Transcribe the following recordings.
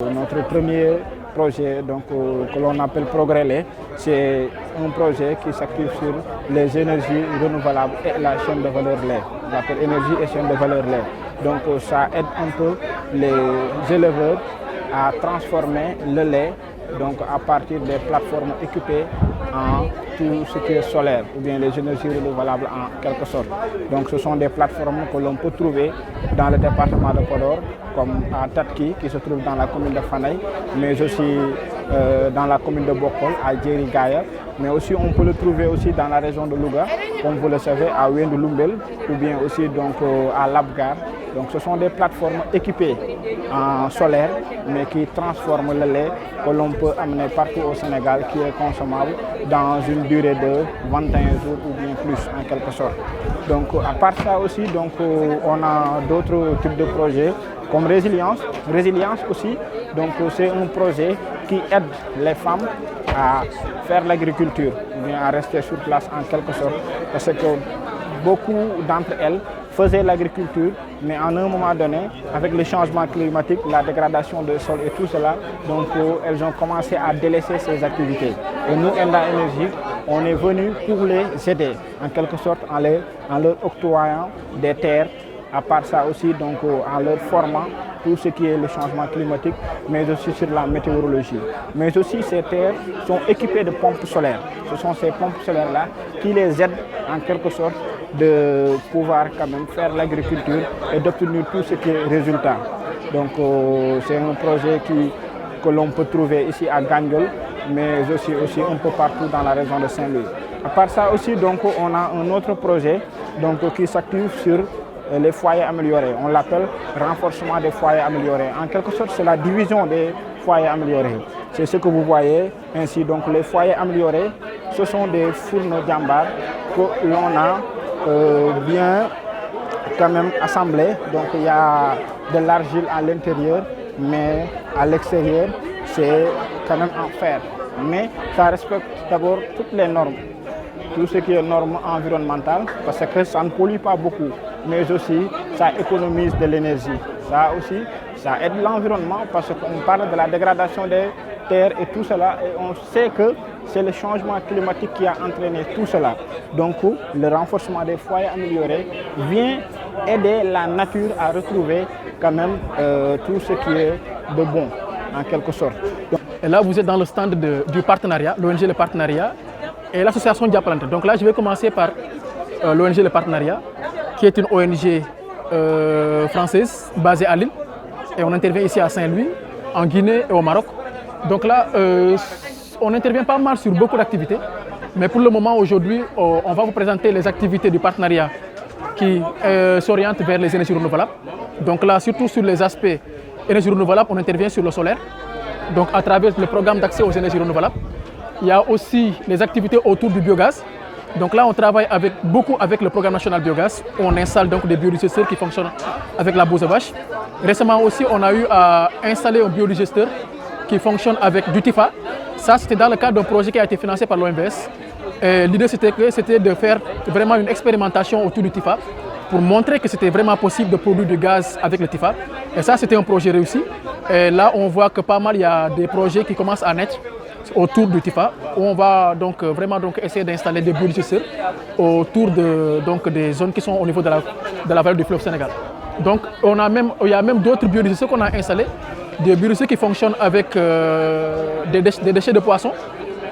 Notre premier projet que l'on appelle Progrès Lait, c'est un projet qui s'active sur les énergies renouvelables et la chaîne de valeur lait. On l'appelle énergie et chaîne de valeur lait. Donc ça aide un peu les éleveurs à transformer le lait à partir des plateformes équipées en tout ce qui est solaire ou bien les énergies renouvelables en quelque sorte. Donc ce sont des plateformes que l'on peut trouver dans le département de Podor, comme à Tatki qui se trouve dans la commune de Fanaï, mais aussi dans la commune de Bokol, à Djerigaya, mais aussi on peut le trouver aussi dans la région de Louga, comme vous le savez, à Wendouloumbel ou bien aussi à Labgar. Donc ce sont des plateformes équipées en solaire, mais qui transforment le lait que l'on peut amener partout au Sénégal, qui est consommable dans une durée de 21 jours ou bien plus en quelque sorte. Donc à part ça aussi, on a d'autres types de projets comme Résilience. Résilience aussi, c'est un projet qui aide les femmes à faire l'agriculture, ou bien à rester sur place en quelque sorte, parce que beaucoup d'entre elles faisaient l'agriculture, mais en un moment donné, avec le changement climatique, la dégradation des sols et tout cela, elles ont commencé à délaisser ces activités. Et nous, Enda Énergie, on est venu pour les aider, en quelque sorte, en leur octroyant des terres, à part ça aussi, en leur formant tout ce qui est le changement climatique, mais aussi sur la météorologie. Mais aussi, ces terres sont équipées de pompes solaires. Ce sont ces pompes solaires-là qui les aident, en quelque sorte, de pouvoir quand même faire l'agriculture et d'obtenir tout ce qui est résultat. C'est un projet que l'on peut trouver ici à Gandiol, mais aussi un peu partout dans la région de Saint-Louis. À part ça aussi, on a un autre projet qui s'active sur les foyers améliorés. On l'appelle renforcement des foyers améliorés. En quelque sorte, c'est la division des foyers améliorés. C'est ce que vous voyez ainsi. Donc les foyers améliorés, ce sont des fourneaux d'ambar que l'on a bien quand même assemblés. Donc il y a de l'argile à l'intérieur, mais à l'extérieur, c'est quand même en fer. Mais ça respecte d'abord toutes les normes. Tout ce qui est normes environnementales, parce que ça ne pollue pas beaucoup, mais aussi ça économise de l'énergie. Ça aussi, ça aide l'environnement parce qu'on parle de la dégradation des terres et tout cela, et on sait que c'est le changement climatique qui a entraîné tout cela. Donc le renforcement des foyers améliorés vient aider la nature à retrouver quand même tout ce qui est de bon, en quelque sorte. Et là, vous êtes dans le stand du partenariat, l'ONG Le Partenariat, et l'association Diapalante. Donc là, je vais commencer par l'ONG Le Partenariat, qui est une ONG française basée à Lille. Et on intervient ici à Saint-Louis, en Guinée et au Maroc. Donc là, on intervient pas mal sur beaucoup d'activités. Mais pour le moment, aujourd'hui, on va vous présenter les activités du partenariat qui s'orientent vers les énergies renouvelables. Donc là, surtout sur les aspects énergies renouvelables, on intervient sur le solaire. Donc à travers le programme d'accès aux énergies renouvelables. Il y a aussi les activités autour du biogaz. Donc là, on travaille beaucoup avec le programme national biogaz. On installe donc des biodigesteur qui fonctionnent avec la bouse de vache. Récemment aussi, on a eu à installer un biodigesteur qui fonctionne avec du TIFA. Ça, c'était dans le cadre d'un projet qui a été financé par l'OMVS. L'idée, c'était de faire vraiment une expérimentation autour du TIFA pour montrer que c'était vraiment possible de produire du gaz avec le TIFA. Et ça, c'était un projet réussi. Et là, on voit que pas mal, il y a des projets qui commencent à naître autour du TIFA, où on va vraiment essayer d'installer des biodigesteurs autour des zones qui sont au niveau de la vallée du fleuve Sénégal. Donc il y a même d'autres biodigesteurs qu'on a installés, des biodigesteurs qui fonctionnent avec des déchets de poissons.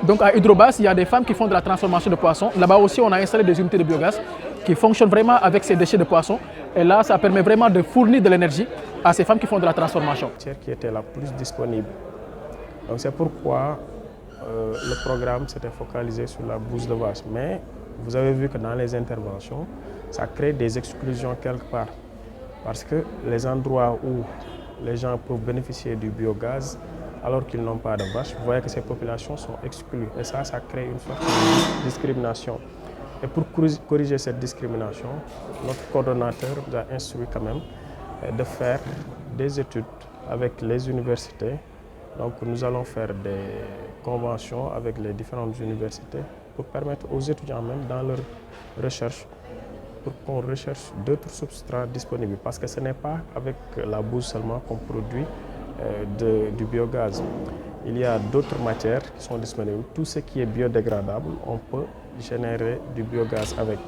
Donc à Hydrobase, il y a des femmes qui font de la transformation de poissons. Là-bas aussi, on a installé des unités de biogaz qui fonctionnent vraiment avec ces déchets de poissons. Et là, ça permet vraiment de fournir de l'énergie à ces femmes qui font de la transformation. Qui était la plus disponible. Donc c'est pourquoi le programme s'était focalisé sur la bouse de vache. Mais vous avez vu que dans les interventions, ça crée des exclusions quelque part. Parce que les endroits où les gens peuvent bénéficier du biogaz, alors qu'ils n'ont pas de vache, vous voyez que ces populations sont exclues. Et ça crée une sorte de discrimination. Et pour corriger cette discrimination, notre coordonnateur nous a instruit quand même de faire des études avec les universités. Donc nous allons faire des conventions avec les différentes universités pour permettre aux étudiants même dans leur recherche, pour qu'on recherche d'autres substrats disponibles. Parce que ce n'est pas avec la bouse seulement qu'on produit du biogaz. Il y a d'autres matières qui sont disponibles. Tout ce qui est biodégradable, on peut générer du biogaz avec.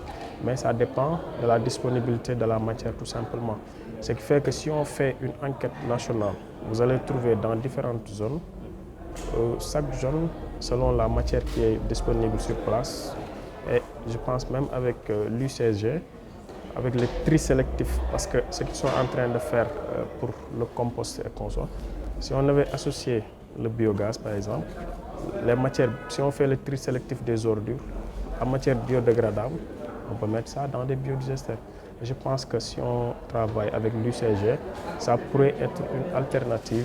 Mais ça dépend de la disponibilité de la matière tout simplement. Ce qui fait que si on fait une enquête nationale, vous allez trouver dans différentes zones, chaque zone selon la matière qui est disponible sur place. Et je pense même avec l'UCG, avec les tri sélectifs, parce que ce qu'ils sont en train de faire pour le compost et consorts, si on avait associé le biogaz par exemple, les matières, si on fait le tri sélectif des ordures, en matière biodégradable, on peut mettre ça dans des biodigesteurs. Je pense que si on travaille avec l'UCG, ça pourrait être une alternative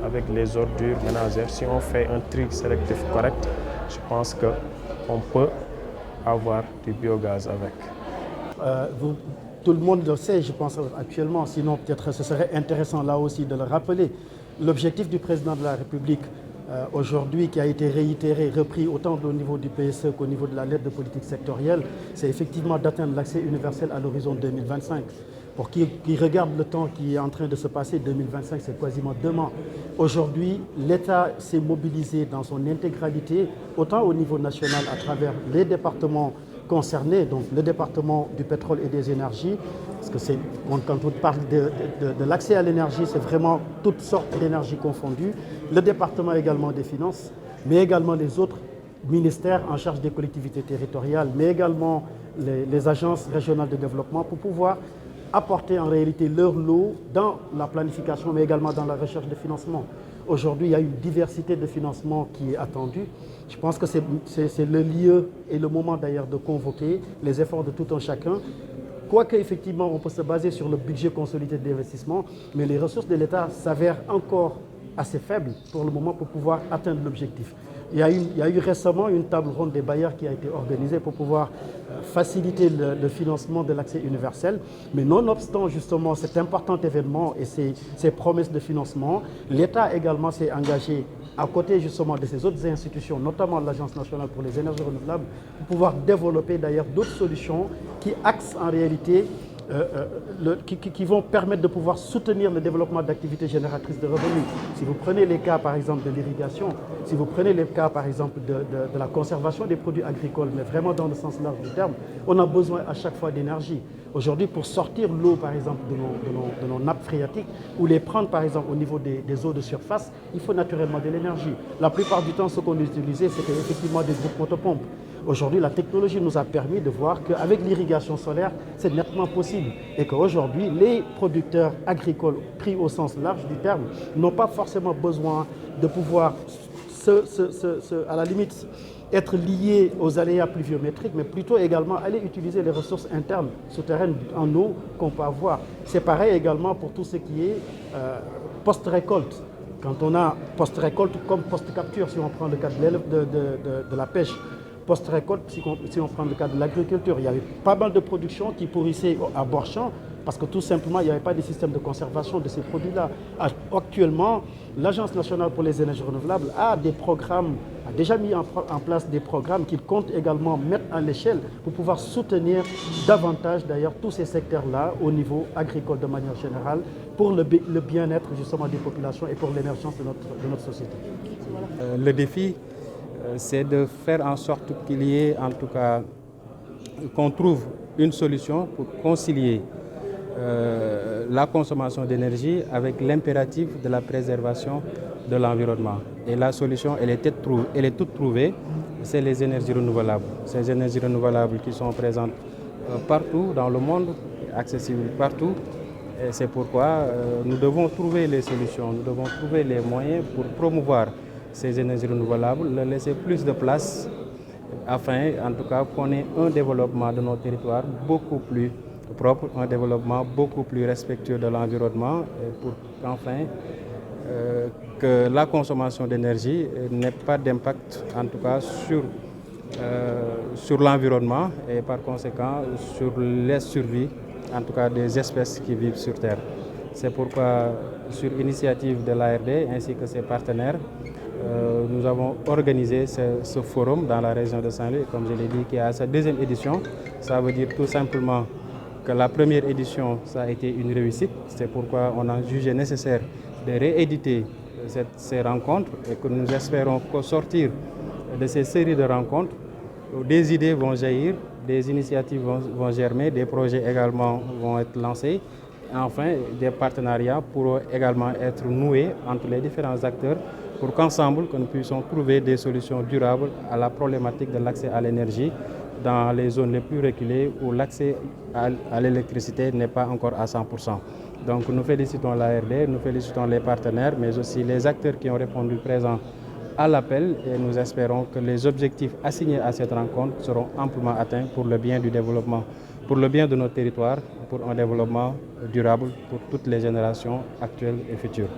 avec les ordures ménagères. Si on fait un tri sélectif correct, je pense qu'on peut avoir du biogaz avec. Tout le monde le sait, je pense actuellement, sinon peut-être ce serait intéressant là aussi de le rappeler. L'objectif du président de la République aujourd'hui, qui a été réitéré, repris autant au niveau du PSE qu'au niveau de la lettre de politique sectorielle, c'est effectivement d'atteindre l'accès universel à l'horizon 2025. Pour qui regarde le temps qui est en train de se passer, 2025, c'est quasiment demain. Aujourd'hui, l'État s'est mobilisé dans son intégralité, autant au niveau national à travers les départements concernés, donc le département du pétrole et des énergies, parce que quand on parle de l'accès à l'énergie, c'est vraiment toutes sortes d'énergies confondues, le département également des finances, mais également les autres ministères en charge des collectivités territoriales, mais également les agences régionales de développement pour pouvoir apporter en réalité leur lot dans la planification, mais également dans la recherche de financement. Aujourd'hui, il y a une diversité de financement qui est attendue. Je pense que c'est le lieu et le moment d'ailleurs de convoquer les efforts de tout un chacun. Quoique effectivement on peut se baser sur le budget consolidé d'investissement, mais les ressources de l'État s'avèrent encore assez faibles pour le moment pour pouvoir atteindre l'objectif. Il y a eu récemment une table ronde des bailleurs qui a été organisée pour pouvoir faciliter le financement de l'accès universel. Mais nonobstant justement cet important événement et ces promesses de financement, l'État également s'est engagé à côté justement de ces autres institutions, notamment l'Agence nationale pour les énergies renouvelables, pour pouvoir développer d'ailleurs d'autres solutions qui axent en réalité qui vont permettre de pouvoir soutenir le développement d'activités génératrices de revenus. Si vous prenez les cas par exemple de l'irrigation, si vous prenez les cas par exemple de la conservation des produits agricoles, mais vraiment dans le sens large du terme, on a besoin à chaque fois d'énergie. Aujourd'hui, pour sortir l'eau par exemple de nos nappes phréatiques ou les prendre par exemple au niveau des eaux de surface, il faut naturellement de l'énergie. La plupart du temps, ce qu'on utilisait, c'était effectivement des groupes motopompes. Aujourd'hui, la technologie nous a permis de voir qu'avec l'irrigation solaire, c'est nettement possible. Et qu'aujourd'hui, les producteurs agricoles, pris au sens large du terme, n'ont pas forcément besoin de pouvoir, à la limite, être liés aux aléas pluviométriques, mais plutôt également aller utiliser les ressources internes souterraines en eau qu'on peut avoir. C'est pareil également pour tout ce qui est post-récolte. Quand on a post-récolte comme post-capture, si on prend le cas de la pêche, post-récolte, si on prend le cas de l'agriculture, il y avait pas mal de productions qui pourrissaient à bord champ parce que tout simplement, il n'y avait pas de système de conservation de ces produits-là. Actuellement, l'Agence nationale pour les énergies renouvelables a déjà mis en place des programmes qu'il compte également mettre à l'échelle pour pouvoir soutenir davantage d'ailleurs tous ces secteurs-là au niveau agricole de manière générale pour le bien-être justement des populations et pour l'émergence de notre société. Le défi, c'est de faire en sorte qu'il y ait, en tout cas, qu'on trouve une solution pour concilier la consommation d'énergie avec l'impératif de la préservation de l'environnement. Et la solution, elle est toute trouvée, c'est les énergies renouvelables. Ces énergies renouvelables qui sont présentes partout dans le monde, accessibles partout. Et c'est pourquoi nous devons trouver les solutions, nous devons trouver les moyens pour promouvoir ces énergies renouvelables, leur laisser plus de place afin, en tout cas, qu'on ait un développement de nos territoires beaucoup plus propre, un développement beaucoup plus respectueux de l'environnement pour qu'enfin que la consommation d'énergie n'ait pas d'impact, en tout cas, sur l'environnement et par conséquent sur les survies, en tout cas des espèces qui vivent sur Terre. C'est pourquoi, sur initiative de l'ARD ainsi que ses partenaires, nous avons organisé ce forum dans la région de Saint-Louis, comme je l'ai dit, qui est à sa deuxième édition. Ça veut dire tout simplement que la première édition, ça a été une réussite. C'est pourquoi on a jugé nécessaire de rééditer ces rencontres et que nous espérons qu'au sortir de ces séries de rencontres, des idées vont jaillir, des initiatives vont germer, des projets également vont être lancés. Enfin, des partenariats pourront également être noués entre les différents acteurs pour qu'ensemble, nous puissions trouver des solutions durables à la problématique de l'accès à l'énergie dans les zones les plus reculées où l'accès à l'électricité n'est pas encore à 100%. Donc nous félicitons l'ARD, nous félicitons les partenaires, mais aussi les acteurs qui ont répondu présents à l'appel et nous espérons que les objectifs assignés à cette rencontre seront amplement atteints pour le bien du développement, pour le bien de notre territoire, pour un développement durable pour toutes les générations actuelles et futures.